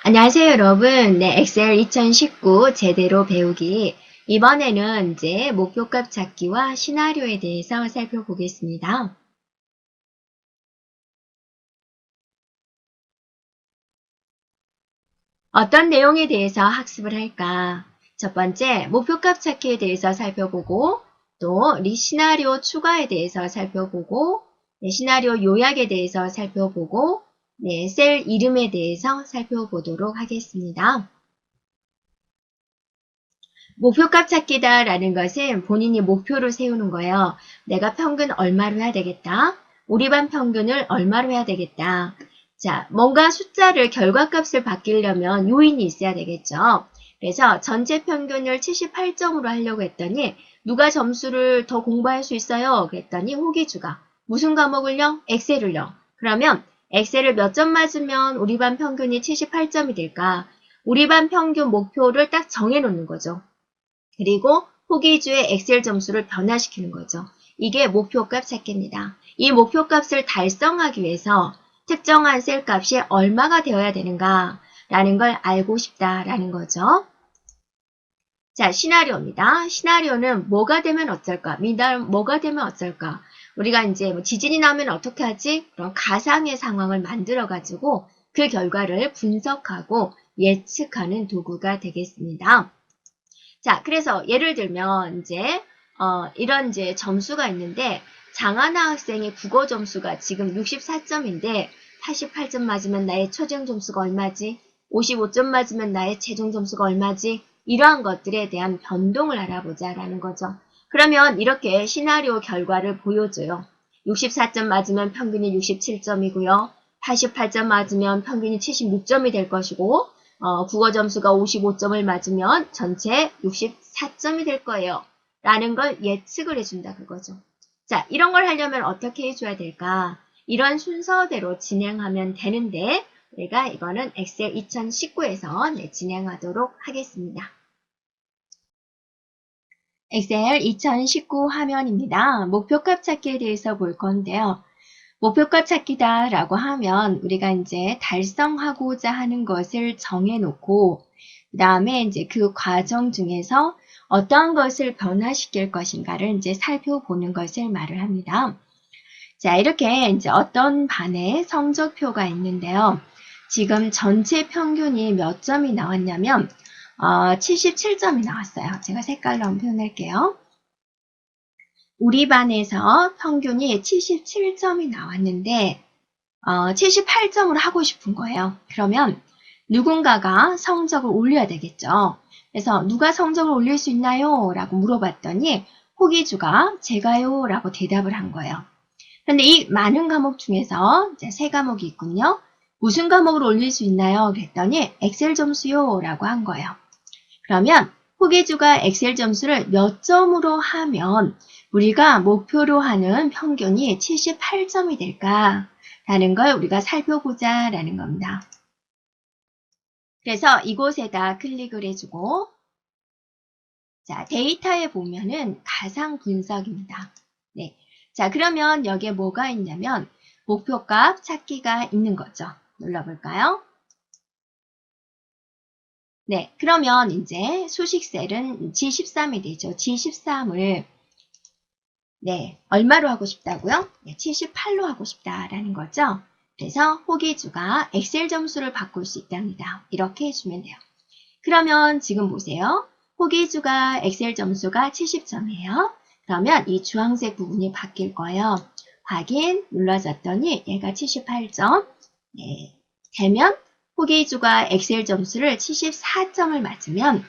안녕하세요, 여러분. 네, 엑셀 2019 제대로 배우기. 이번에는 이제 목표값 찾기와 시나리오에 대해서 살펴보겠습니다. 어떤 내용에 대해서 학습을 할까? 첫 번째, 목표값 찾기에 대해서 살펴보고, 또 시나리오 추가에 대해서 살펴보고, 시나리오 요약에 대해서 살펴보고, 셀 이름에 대해서 살펴보도록 하겠습니다. 목표값 찾기다라는 것은 본인이 목표를 세우는 거예요. 내가 평균 얼마로 해야 되겠다. 우리 반 평균을 얼마로 해야 되겠다. 자, 뭔가 숫자를 결과값을 바뀌려면 요인이 있어야 되겠죠. 그래서 전체 평균을 78점으로 하려고 했더니 누가 점수를 더 공부할 수 있어요? 그랬더니 호기주가. 무슨 과목을요? 엑셀을요. 그러면 엑셀을 몇 점 맞으면 우리 반 평균이 78점이 될까? 우리 반 평균 목표를 딱 정해놓는 거죠. 그리고 호기주의 엑셀 점수를 변화시키는 거죠. 이게 목표값 찾기입니다. 이 목표값을 달성하기 위해서 특정한 셀 값이 얼마가 되어야 되는가 라는 걸 알고 싶다라는 거죠. 자, 시나리오입니다. 시나리오는 뭐가 되면 어쩔까? 뭐가 되면 어쩔까? 우리가 이제 뭐 지진이 나면 어떻게 하지? 그런 가상의 상황을 만들어가지고 그 결과를 분석하고 예측하는 도구가 되겠습니다. 자, 그래서 예를 들면 이제 이런 이제 점수가 있는데 장하나 학생의 국어 점수가 지금 64점인데 88점 맞으면 나의 최종 점수가 얼마지? 55점 맞으면 나의 최종 점수가 얼마지? 이러한 것들에 대한 변동을 알아보자라는 거죠. 그러면 이렇게 시나리오 결과를 보여줘요. 64점 맞으면 평균이 67점이고요. 88점 맞으면 평균이 76점이 될 것이고 국어 점수가 55점을 맞으면 전체 64점이 될 거예요. 라는 걸 예측을 해준다 그거죠. 자, 이런 걸 하려면 어떻게 해줘야 될까? 이런 순서대로 진행하면 되는데 우리가 이거는 엑셀 2019에서 진행하도록 하겠습니다. 엑셀 2019 화면입니다. 목표값 찾기에 대해서 볼 건데요. 목표값 찾기다 라고 하면 우리가 이제 달성하고자 하는 것을 정해놓고 그 다음에 이제 그 과정 중에서 어떠한 것을 변화시킬 것인가를 이제 살펴보는 것을 말을 합니다. 자, 이렇게 이제 어떤 반에 성적표가 있는데요. 지금 전체 평균이 몇 점이 나왔냐면 77점이 나왔어요. 제가 색깔로 한번 표현할게요. 우리 반에서 평균이 77점이 나왔는데 78점으로 하고 싶은 거예요. 그러면 누군가가 성적을 올려야 되겠죠. 그래서 누가 성적을 올릴 수 있나요? 라고 물어봤더니 호기주가 제가요 라고 대답을 한 거예요. 그런데 이 많은 과목 중에서 이제 세 과목이 있군요. 무슨 과목을 올릴 수 있나요? 그랬더니 엑셀 점수요 라고 한 거예요. 그러면 호기주가 엑셀 점수를 몇 점으로 하면 우리가 목표로 하는 평균이 78점이 될까? 라는 걸 우리가 살펴보자 라는 겁니다. 그래서 이곳에다 클릭을 해주고 자, 데이터에 보면은 가상 분석입니다. 네. 자, 그러면 여기에 뭐가 있냐면 목표값 찾기가 있는 거죠. 눌러볼까요? 네, 그러면 이제 수식셀은 G13이 되죠. G13을 네, 얼마로 하고 싶다고요? 네, 78로 하고 싶다라는 거죠. 그래서 호기주가 엑셀 점수를 바꿀 수 있답니다. 이렇게 해주면 돼요. 그러면 지금 보세요. 호기주가 엑셀 점수가 70점이에요. 그러면 이 주황색 부분이 바뀔 거예요. 확인 눌러줬더니 얘가 78점 네, 되면 호기주가 엑셀 점수를 74점을 맞으면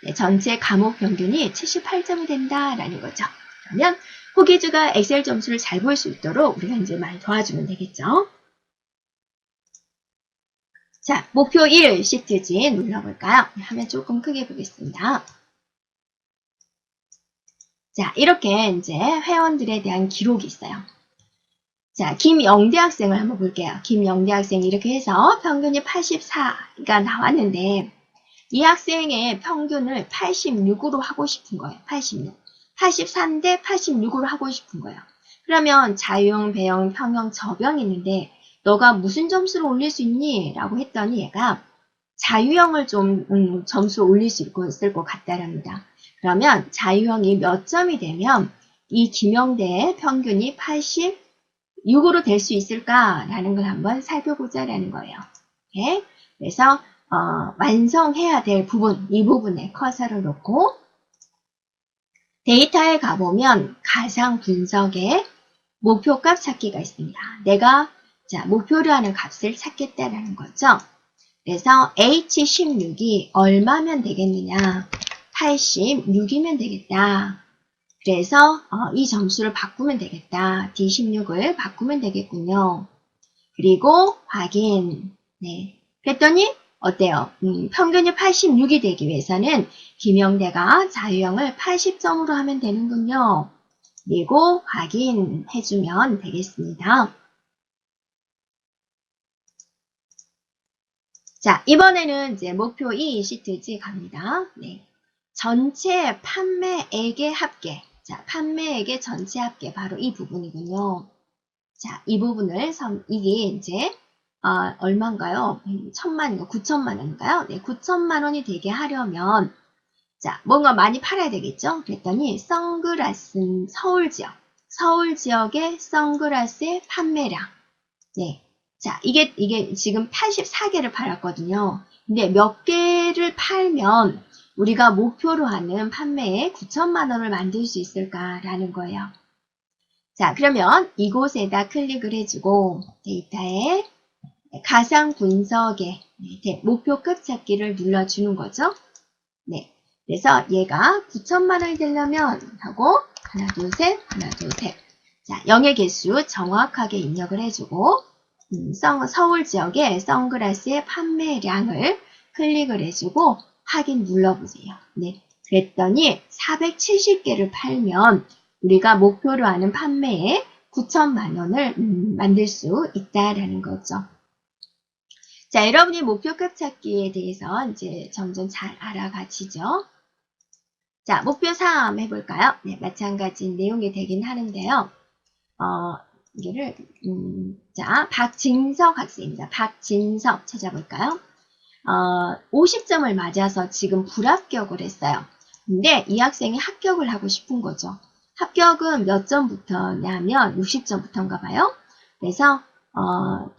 네, 전체 과목 평균이 78점이 된다라는 거죠. 그러면 호기주가 엑셀 점수를 잘 볼 수 있도록 우리가 이제 많이 도와주면 되겠죠. 자, 목표 1 시트지 눌러볼까요? 화면 조금 크게 보겠습니다. 자, 이렇게 이제 회원들에 대한 기록이 있어요. 자, 김영대 학생을 한번 볼게요. 김영대 학생이 이렇게 해서 평균이 84가 나왔는데 이 학생의 평균을 86으로 하고 싶은 거예요. 86. 83대 86으로 하고 싶은 거예요. 그러면 자유형, 배형, 평형, 저병이 있는데 너가 무슨 점수를 올릴 수 있니? 라고 했더니 얘가 자유형을 좀 점수 올릴 수 있을 것 같다랍니다. 그러면 자유형이 몇 점이 되면 이 김영대의 평균이 86으로 될 수 있을까라는 걸 한번 살펴보자라는 거예요. 네? 그래서 완성해야 될 부분, 이 부분에 커서를 놓고 데이터에 가보면 가상 분석에 목표값 찾기가 있습니다. 내가 목표로 하는 값을 찾겠다라는 거죠. 그래서 H16이 얼마면 되겠느냐? 86이면 되겠다. 그래서 이 점수를 바꾸면 되겠다. D16을 바꾸면 되겠군요. 그리고 확인. 네. 그랬더니 어때요? 평균이 86이 되기 위해서는 김영대가 자유형을 80점으로 하면 되는군요. 그리고 확인해주면 되겠습니다. 자, 이번에는 이제 목표 2 시트지 갑니다. 네. 전체 판매액의 합계. 자, 판매액의 전체 합계. 바로 이 부분이군요. 자, 이 부분을, 이게 이제, 얼마인가요? 1000만인가? 9천만 원인가요? 네, 9천만 원이 되게 하려면, 자, 뭔가 많이 팔아야 되겠죠? 그랬더니, 선글라스, 서울 지역의 선글라스의 판매량. 네. 자, 이게 지금 84개를 팔았거든요. 근데 몇 개를 팔면 우리가 목표로 하는 판매에 9천만 원을 만들 수 있을까라는 거예요. 자, 그러면 이곳에다 클릭을 해주고 데이터에 가상 분석에 목표급 찾기를 눌러주는 거죠. 네. 그래서 얘가 9천만 원이 되려면 하고 하나, 둘, 셋, 하나, 둘, 셋. 자, 0의 개수 정확하게 입력을 해주고 서울 지역의 선글라스의 판매량을 클릭을 해주고 확인 눌러보세요. 네. 그랬더니 470개를 팔면 우리가 목표로 하는 판매에 9천만 원을 만들 수 있다라는 거죠. 자, 여러분이 목표값 찾기에 대해서 이제 점점 잘 알아가시죠. 자, 목표 3 해볼까요? 네, 마찬가지 내용이 되긴 하는데요. 이거를, 자, 박진석 학생입니다. 박진석 찾아볼까요? 50점을 맞아서 지금 불합격을 했어요. 근데 이 학생이 합격을 하고 싶은 거죠. 합격은 몇 점부터냐면 60점부터인가 봐요. 그래서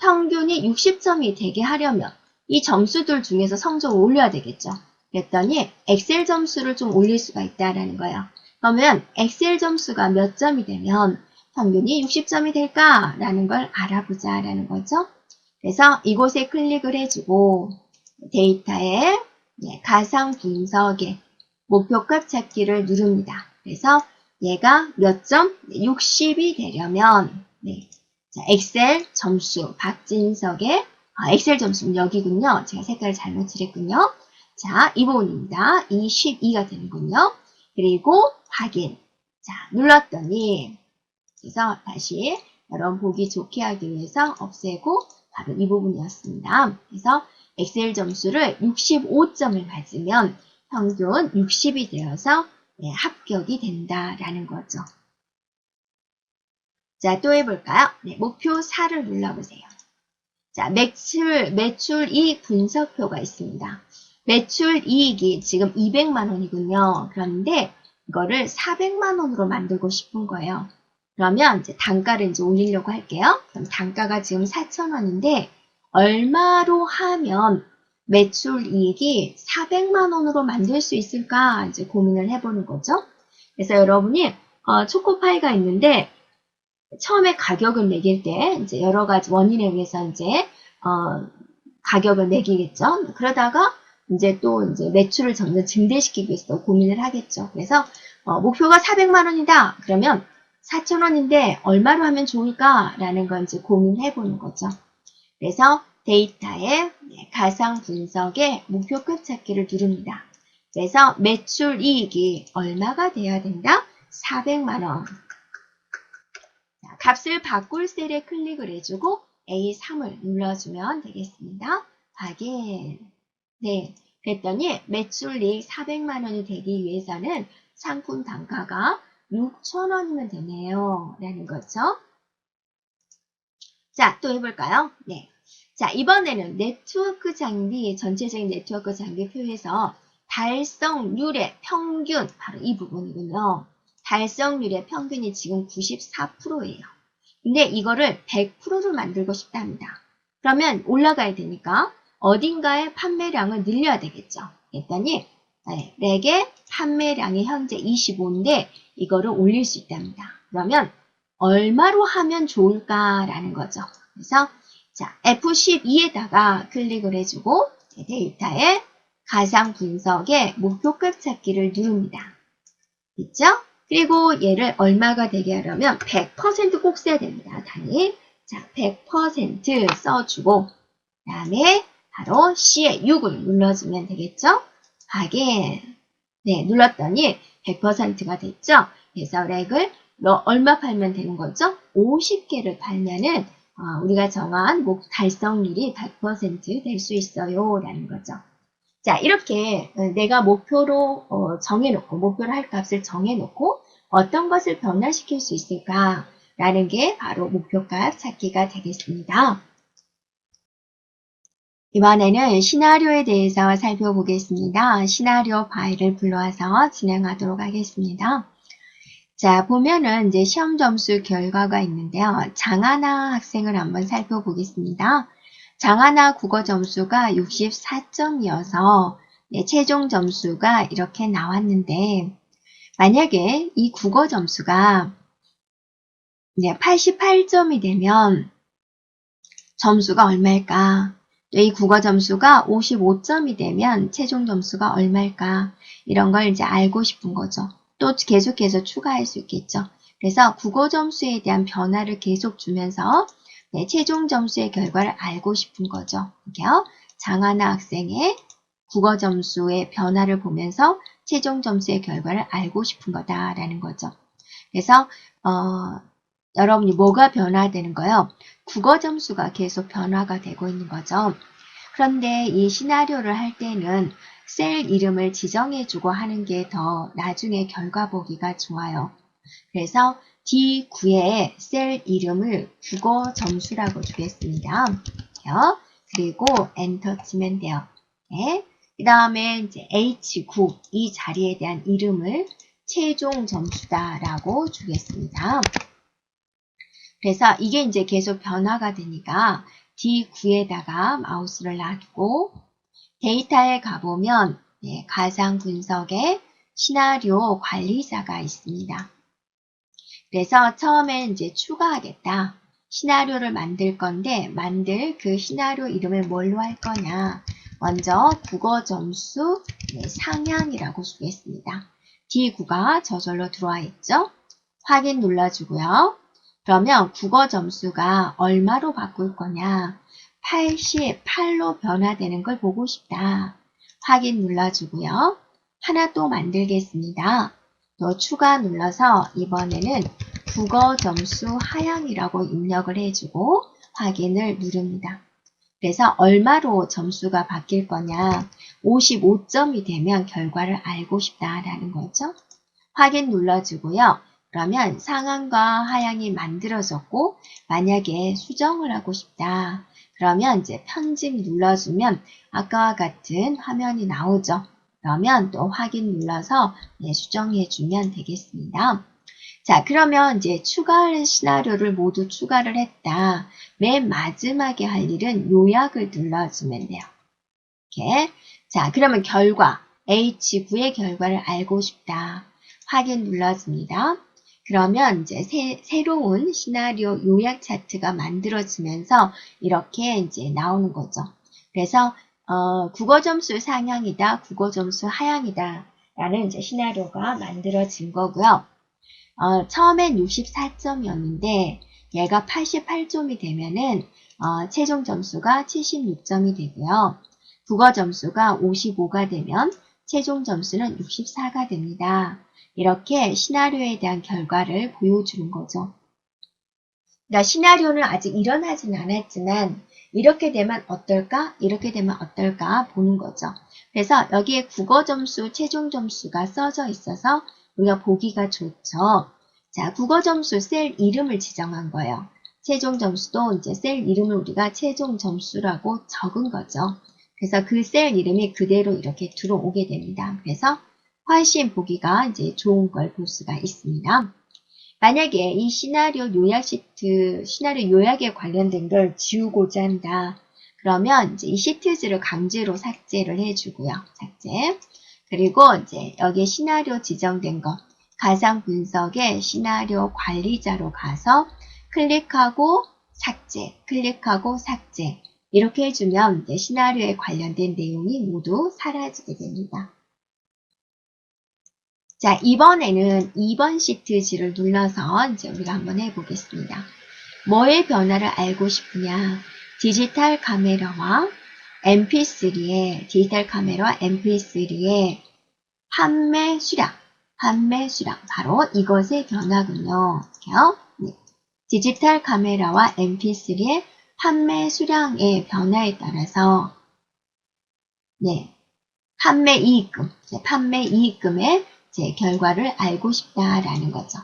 평균이 60점이 되게 하려면 이 점수들 중에서 성적을 올려야 되겠죠. 그랬더니 엑셀 점수를 좀 올릴 수가 있다라는 거예요. 그러면 엑셀 점수가 몇 점이 되면 평균이 60점이 될까라는 걸 알아보자라는 거죠. 그래서 이곳에 클릭을 해주고 데이터에 가상 분석에 목표값 찾기를 누릅니다. 그래서 얘가 몇 점? 60이 되려면 자, 엑셀 점수 박진석의 엑셀 점수는 여기군요. 제가 색깔을 잘못 칠했군요. 자, 이 부분입니다. 22가 되는군요. 그리고 확인. 자, 눌렀더니 그래서 다시 여러분 보기 좋게 하기 위해서 없애고 바로 이 부분이었습니다. 그래서 엑셀 점수를 65점을 맞으면 평균 60이 되어서 합격이 된다라는 거죠. 자, 또 해볼까요? 네, 목표 4를 눌러보세요. 자, 매출 이익 분석표가 있습니다. 매출 이익이 지금 200만 원이군요. 그런데 이거를 400만 원으로 만들고 싶은 거예요. 그러면 이제 단가를 이제 올리려고 할게요. 그럼 단가가 지금 4,000원인데 얼마로 하면 매출 이익이 400만 원으로 만들 수 있을까 이제 고민을 해보는 거죠. 그래서 여러분이 초코파이가 있는데 처음에 가격을 매길 때 이제 여러 가지 원인에 의해서 이제 가격을 매기겠죠. 그러다가 이제 또 이제 매출을 점점 증대시키기 위해서 고민을 하겠죠. 그래서 목표가 400만 원이다. 그러면 4,000원인데 얼마로 하면 좋을까? 라는 걸 이제 고민해 보는 거죠. 그래서 데이터에 가상 분석에 목표급 찾기를 누릅니다. 그래서 매출 이익이 얼마가 돼야 된다? 400만 원. 자, 값을 바꿀 셀에 클릭을 해주고 A3을 눌러주면 되겠습니다. 확인. 네. 그랬더니 매출이익 400만 원이 되기 위해서는 상품 단가가 6,000원이면 되네요. 라는 거죠. 자, 또 해볼까요? 네. 자, 이번에는 네트워크 장비, 전체적인 네트워크 장비표에서 달성률의 평균, 바로 이 부분이군요. 달성률의 평균이 지금 94%예요. 근데 이거를 100%로 만들고 싶답니다. 그러면 올라가야 되니까 어딘가에 판매량을 늘려야 되겠죠. 그랬더니 렉의 판매량이 현재 25인데 이거를 올릴 수 있답니다. 그러면 얼마로 하면 좋을까라는 거죠. 그래서 자, F12에다가 클릭을 해주고 데이터의 가상 분석의 목표값 찾기를 누릅니다. 있죠? 그리고 얘를 얼마가 되게 하려면 100%꼭 써야 됩니다. 단위. 자, 100% 써주고 그 다음에 바로 C에 6을 눌러주면 되겠죠? 확인. 네, 눌렀더니 100%가 됐죠? 그래서 렉을 얼마 팔면 되는 거죠? 50개를 팔면은 우리가 정한 달성률이 100% 될 수 있어요. 라는 거죠. 자, 이렇게 내가 목표로 정해놓고, 목표로 할 값을 정해놓고 어떤 것을 변화시킬 수 있을까라는 게 바로 목표값 찾기가 되겠습니다. 이번에는 시나리오에 대해서 살펴보겠습니다. 시나리오 파일을 불러와서 진행하도록 하겠습니다. 자, 보면은 이제 시험 점수 결과가 있는데요. 장하나 학생을 한번 살펴보겠습니다. 장하나 국어 점수가 64점이어서 최종 점수가 이렇게 나왔는데 만약에 이 국어 점수가 이제 88점이 되면 점수가 얼마일까? 이 국어 점수가 55점이 되면 최종 점수가 얼마일까? 이런 걸 이제 알고 싶은 거죠. 또 계속해서 추가할 수 있겠죠. 그래서 국어 점수에 대한 변화를 계속 주면서 최종 점수의 결과를 알고 싶은 거죠. 이게요. 장하나 학생의 국어 점수의 변화를 보면서 최종 점수의 결과를 알고 싶은 거다라는 거죠. 그래서 여러분이 뭐가 변화되는 거예요? 국어 점수가 계속 변화가 되고 있는 거죠. 그런데 이 시나리오를 할 때는 셀 이름을 지정해주고 하는 게 더 나중에 결과 보기가 좋아요. 그래서 D9에 셀 이름을 국어 점수라고 주겠습니다. 그리고 엔터 치면 돼요. 네. 그 다음에 이제 H9 이 자리에 대한 이름을 최종 점수다라고 주겠습니다. 그래서 이게 이제 계속 변화가 되니까 D9에다가 마우스를 놔두고 데이터에 가보면 가상 분석에 시나리오 관리자가 있습니다. 그래서 처음에 이제 추가하겠다. 시나리오를 만들 건데 만들 그 시나리오 이름을 뭘로 할 거냐. 먼저 국어 점수 상향이라고 주겠습니다. D9가 저절로 들어와 있죠. 확인 눌러주고요. 그러면 국어 점수가 얼마로 바꿀 거냐. 88로 변화되는 걸 보고 싶다. 확인 눌러주고요. 하나 또 만들겠습니다. 또 추가 눌러서 이번에는 국어 점수 하향이라고 입력을 해주고 확인을 누릅니다. 그래서 얼마로 점수가 바뀔 거냐. 55점이 되면 결과를 알고 싶다라는 거죠. 확인 눌러주고요. 그러면 상한과 하향이 만들어졌고 만약에 수정을 하고 싶다. 그러면 이제 편집 눌러주면 아까와 같은 화면이 나오죠. 그러면 또 확인 눌러서 수정해주면 되겠습니다. 자, 그러면 이제 추가할 시나리오를 모두 추가를 했다. 맨 마지막에 할 일은 요약을 눌러주면 돼요. 이렇게. 자, 그러면 결과 H9의 결과를 알고 싶다. 확인 눌러줍니다. 그러면 이제 새로운 시나리오 요약 차트가 만들어지면서 이렇게 이제 나오는 거죠. 그래서 국어 점수 상향이다, 국어 점수 하향이다 라는 이제 시나리오가 만들어진 거고요. 처음엔 64점이었는데 얘가 88점이 되면은 최종 점수가 76점이 되고요. 국어 점수가 55가 되면 최종 점수는 64가 됩니다. 이렇게 시나리오에 대한 결과를 보여주는 거죠. 그러니까 시나리오는 아직 일어나지는 않았지만 이렇게 되면 어떨까? 이렇게 되면 어떨까? 보는 거죠. 그래서 여기에 국어 점수, 최종 점수가 써져 있어서 우리가 보기가 좋죠. 자, 국어 점수 셀 이름을 지정한 거예요. 최종 점수도 이제 셀 이름을 우리가 최종 점수라고 적은 거죠. 그래서 그 셀 이름이 그대로 이렇게 들어오게 됩니다. 그래서 훨씬 보기가 이제 좋은 걸 볼 수가 있습니다. 만약에 이 시나리오 요약 시트, 시나리오 요약에 관련된 걸 지우고자 한다. 그러면 이제 이 시트지를 강제로 삭제를 해주고요. 삭제. 그리고 이제 여기에 시나리오 지정된 거, 가상 분석의 시나리오 관리자로 가서 클릭하고 삭제, 클릭하고 삭제. 이렇게 해주면 이제 시나리오에 관련된 내용이 모두 사라지게 됩니다. 자, 이번에는 2번 시트지를 눌러서 이제 우리가 한번 해보겠습니다. 뭐의 변화를 알고 싶으냐? 디지털 카메라와 MP3의 판매 수량, 바로 이것의 변화군요. 이렇게요. 네. 디지털 카메라와 MP3의 판매 수량의 변화에 따라서 네, 판매 이익금의 제 결과를 알고 싶다라는 거죠.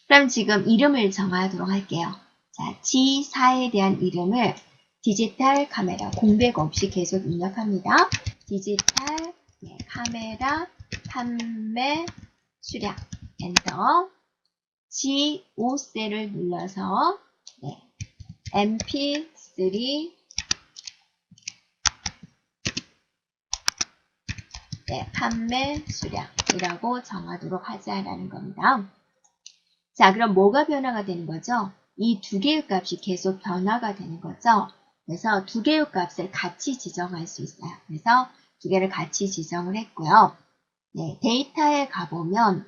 그럼 지금 이름을 정하도록 할게요. 자, G4에 대한 이름을 디지털 카메라 공백 없이 계속 입력합니다. 디지털 카메라 판매 수량 엔터. G5셀을 눌러서 MP3 판매 수량이라고 정하도록 하자라는 겁니다. 자, 그럼 뭐가 변화가 되는 거죠? 이 두 개의 값이 계속 변화가 되는 거죠. 그래서 두 개의 값을 같이 지정할 수 있어요. 그래서 두 개를 같이 지정을 했고요. 네, 데이터에 가보면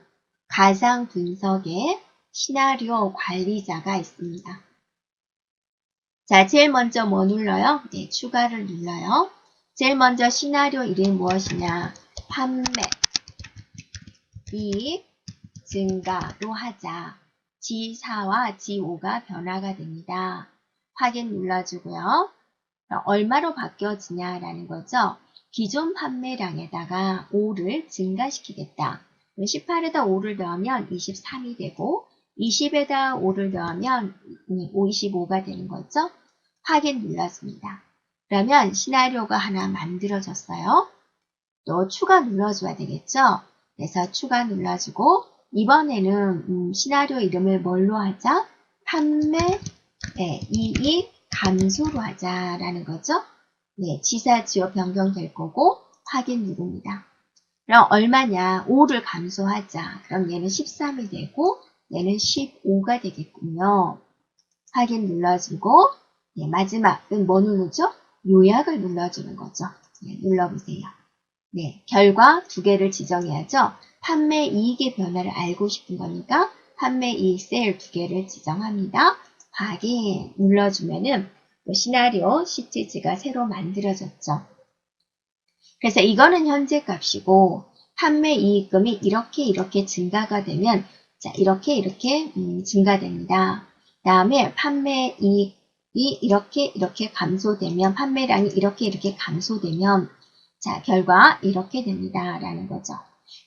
가상 분석의 시나리오 관리자가 있습니다. 자, 제일 먼저 뭐 눌러요? 네, 추가를 눌러요. 제일 먼저 시나리오 이름이 무엇이냐? 판매, 이익, 증가로 하자. G4와 G5가 변화가 됩니다. 확인 눌러주고요. 얼마로 바뀌어지냐라는 거죠. 기존 판매량에다가 5를 증가시키겠다. 18에다 5를 더하면 23이 되고 20에다 5를 더하면 25가 되는 거죠. 확인 눌러줍니다. 그러면 시나리오가 하나 만들어졌어요. 또 추가 눌러줘야 되겠죠. 그래서 추가 눌러주고 이번에는 시나리오 이름을 뭘로 하자? 판매 이익 감소로 하자라는 거죠. 네, 지사 지호 변경될 거고 확인 누릅니다. 그럼 얼마냐? 5를 감소하자. 그럼 얘는 13이 되고 얘는 15가 되겠군요. 확인 눌러주고 네, 마지막은 뭐 누르죠? 요약을 눌러주는 거죠. 네, 눌러보세요. 네, 결과 두 개를 지정해야죠. 판매 이익의 변화를 알고 싶은 거니까 판매 이익 셀 두 개를 지정합니다. 확인 눌러주면은 시나리오 시트지가 새로 만들어졌죠. 그래서 이거는 현재 값이고 판매 이익금이 이렇게 증가가 되면 자 이렇게 증가됩니다. 다음에 판매 이익이 이렇게 감소되면 판매량이 이렇게 감소되면 자 결과 이렇게 됩니다. 라는 거죠.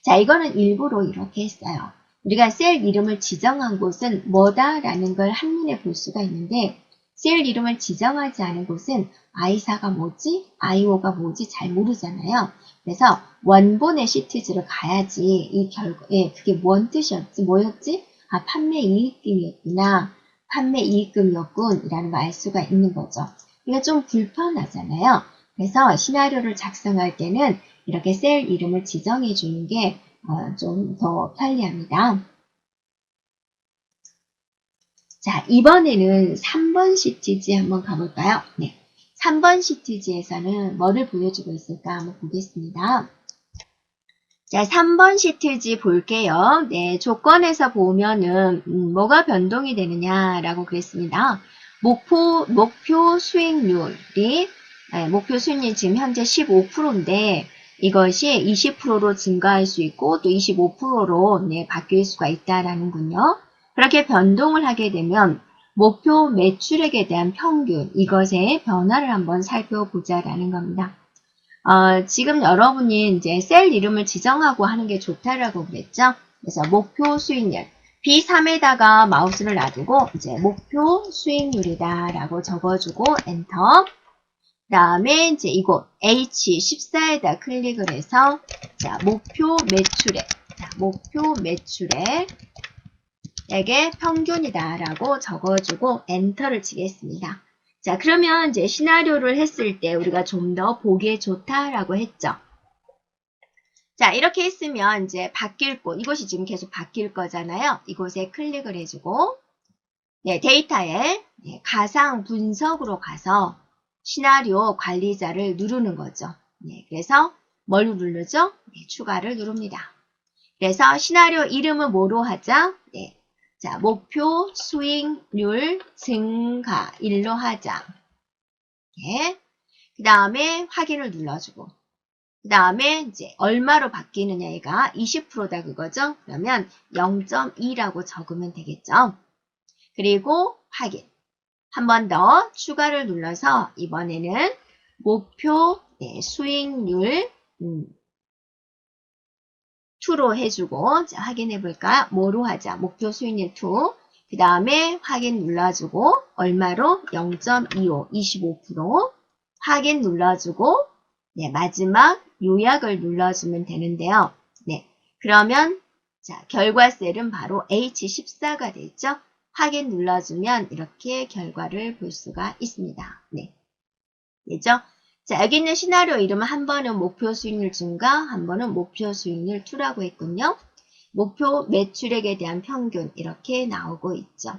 자 이거는 일부러 이렇게 했어요. 우리가 셀 이름을 지정한 곳은 뭐다라는 걸 한눈에 볼 수가 있는데 셀 이름을 지정하지 않은 곳은 I4가 뭐지? I5가 뭐지? 잘 모르잖아요. 그래서 원본의 시트지를 가야지 이 결과에 그게 뭔 뜻이었지? 뭐였지? 아, 판매 이익금이었구나. 판매 이익금이었군. 이라는 걸 알 수가 있는 거죠. 이게 좀 불편하잖아요. 그래서 시나리오를 작성할 때는 이렇게 셀 이름을 지정해 주는 게 좀 더 편리합니다. 자, 이번에는 3번 시트지 한번 가볼까요? 네. 3번 시트지에서는 뭐를 보여주고 있을까 한번 보겠습니다. 자, 3번 시트지 볼게요. 네, 조건에서 보면은 뭐가 변동이 되느냐라고 그랬습니다. 목표 수익률이 목표 수익률이 지금 현재 15%인데 이것이 20%로 증가할 수 있고 또 25%로 바뀔 수가 있다라는군요. 그렇게 변동을 하게 되면 목표 매출액에 대한 평균 이것의 변화를 한번 살펴보자라는 겁니다. 지금 여러분이 이제 셀 이름을 지정하고 하는 게 좋다라고 그랬죠. 그래서 목표 수익률. B3에다가 마우스를 놔두고 이제 목표 수익률이다라고 적어주고 엔터. 다음에 이제 이곳 H14에다 클릭을 해서 자 목표 매출액, 자 목표 매출액에게 평균이다라고 적어주고 엔터를 치겠습니다. 자 그러면 이제 시나리오를 했을 때 우리가 좀 더 보기에 좋다라고 했죠. 자 이렇게 했으면 이제 바뀔 곳, 이곳이 지금 계속 바뀔 거잖아요. 이곳에 클릭을 해주고 네, 데이터에 네, 가상 분석으로 가서 시나리오 관리자를 누르는 거죠. 네, 그래서 뭘 누르죠? 네, 추가를 누릅니다. 그래서 시나리오 이름은 뭐로 하자? 네, 자 목표 수익률 증가 1로 하자. 네, 그 다음에 확인을 눌러주고 그 다음에 이제 얼마로 바뀌느냐 얘가 20%다 그거죠. 그러면 0.2라고 적으면 되겠죠. 그리고 확인. 한 번 더 추가를 눌러서 이번에는 목표 네, 수익률 2로 해주고 자, 확인해 볼까요? 뭐로 하자? 목표 수익률 2. 그 다음에 확인 눌러주고 얼마로? 0.25, 25%. 확인 눌러주고 네, 마지막 요약을 눌러주면 되는데요. 네, 그러면 자 결과 셀은 바로 H14가 되죠. 확인 눌러주면 이렇게 결과를 볼 수가 있습니다. 네, 되죠? 자 여기 있는 시나리오 이름은 한 번은 목표 수익률 증가, 한 번은 목표 수익률 2라고 했군요. 목표 매출액에 대한 평균 이렇게 나오고 있죠.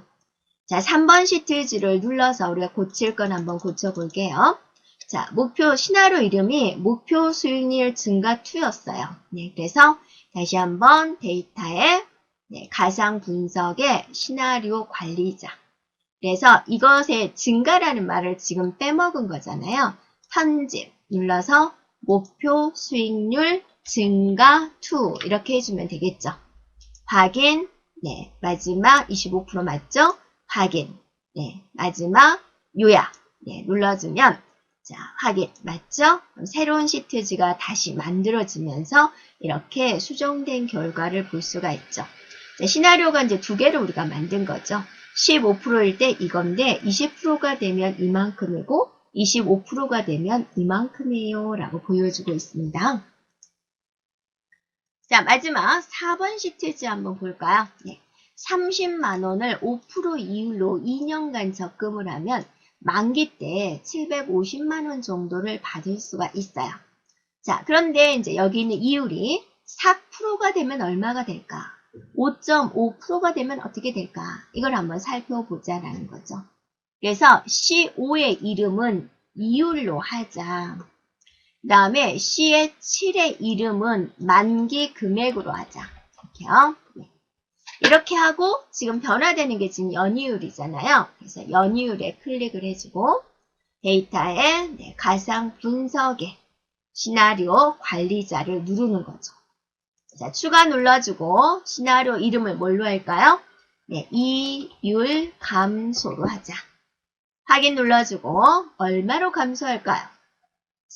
자 3번 시트지를 눌러서 우리가 고칠 건 한번 고쳐볼게요. 자, 목표 시나리오 이름이 목표 수익률 증가 2였어요. 네, 그래서 다시 한번 데이터에 네, 가상 분석의 시나리오 관리자. 그래서 이것의 증가라는 말을 지금 빼먹은 거잖아요. 편집 눌러서 목표 수익률 증가 2 이렇게 해주면 되겠죠. 확인. 네, 마지막 25% 맞죠? 확인. 네, 마지막 요약. 네, 눌러주면 자, 확인. 맞죠? 그럼 새로운 시트지가 다시 만들어지면서 이렇게 수정된 결과를 볼 수가 있죠. 자, 시나리오가 이제 두 개를 우리가 만든 거죠. 15%일 때 이건데 20%가 되면 이만큼이고 25%가 되면 이만큼이에요 라고 보여주고 있습니다. 자, 마지막 4번 시트지 한번 볼까요? 네. 30만 원을 5% 이율로 2년간 적금을 하면 만기 때 750만 원 정도를 받을 수가 있어요. 자, 그런데 이제 여기 있는 이율이 4%가 되면 얼마가 될까? 5.5%가 되면 어떻게 될까? 이걸 한번 살펴보자라는 거죠. 그래서 C5의 이름은 이율로 하자. 그 다음에 C의 7의 이름은 만기 금액으로 하자. 이렇게요. 네. 이렇게 하고 지금 변화되는 게 지금 연이율이잖아요. 그래서 연이율에 클릭을 해주고 데이터에 네, 가상 분석에 시나리오 관리자를 누르는 거죠. 자, 추가 눌러주고 시나리오 이름을 뭘로 할까요? 네, 이율 감소로 하자. 확인 눌러주고 얼마로 감소할까요?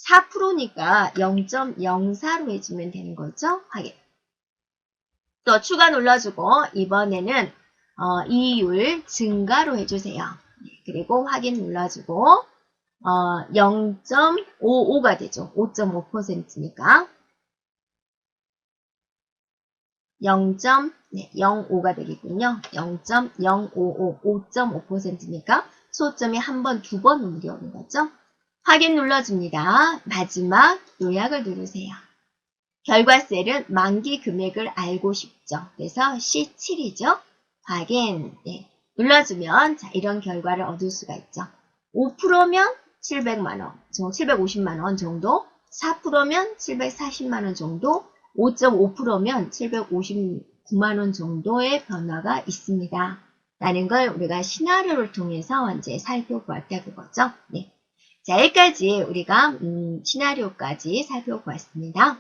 4%니까 0.04로 해주면 되는 거죠. 확인. 또 추가 눌러주고 이번에는 이율 증가로 해주세요. 그리고 확인 눌러주고 0.55가 되죠. 5.5%니까 0.05가 되겠군요. 0.055, 5.5%니까 소점이 한 번, 두 번 옮겨오는 거죠. 확인 눌러줍니다. 마지막 요약을 누르세요. 결과 셀은 만기 금액을 알고 싶죠. 그래서 C7이죠. 확인. 네. 눌러주면 자, 이런 결과를 얻을 수가 있죠. 5%면 700만원, 750만원 정도, 4%면 740만원 정도, 5.5%면 759만원 정도의 변화가 있습니다. 라는 걸 우리가 시나리오를 통해서 이제 살펴보았다 그거죠. 네. 자, 여기까지 우리가 시나리오까지 살펴보았습니다.